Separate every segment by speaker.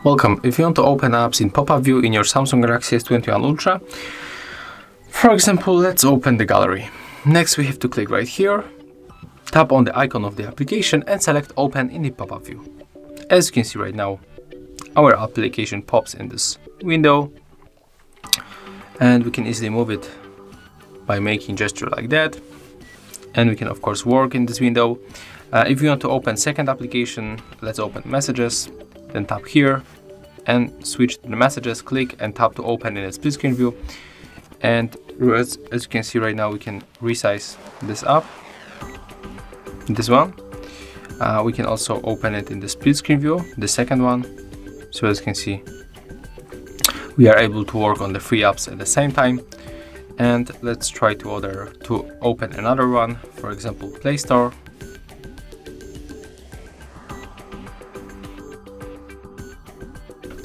Speaker 1: Welcome. If you want to open apps in pop-up view in your Samsung Galaxy S21 Ultra, for example, let's open the gallery. Next, we have to click right here, tap on the icon of the application and select Open in the pop-up view. As you can see right now, our application pops in this window, and we can easily move it by making gesture like that. And we can of course work in this window. If you want to open second application, let's open Messages, then tap here and switch to the Messages, click and tap to open in a split screen view. And as you can see right now, we can resize this up, this one. We can also open it in the split screen view, the second one. So as you can see, we are able to work on the three apps at the same time. And let's try to open another one, for example, Play Store.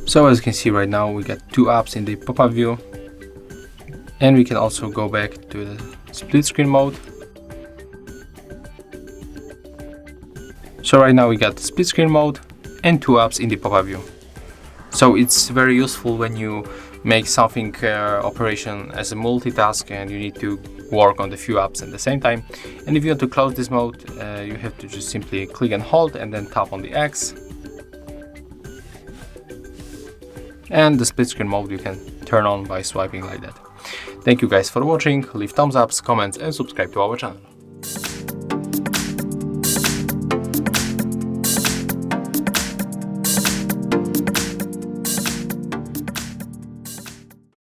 Speaker 1: So as you can see right now, we got two apps in the pop-up view, and we can also go back to the split screen mode. So right now we got the split screen mode and two apps in the pop-up view. So it's very useful when you make something operation as a multitask and you need to work on the few apps at the same time. And if you want to close this mode, you have to just simply click and hold and then tap on the X. And the split screen mode you can turn on by swiping like that. Thank you guys for watching. Leave thumbs ups, comments and subscribe to our channel.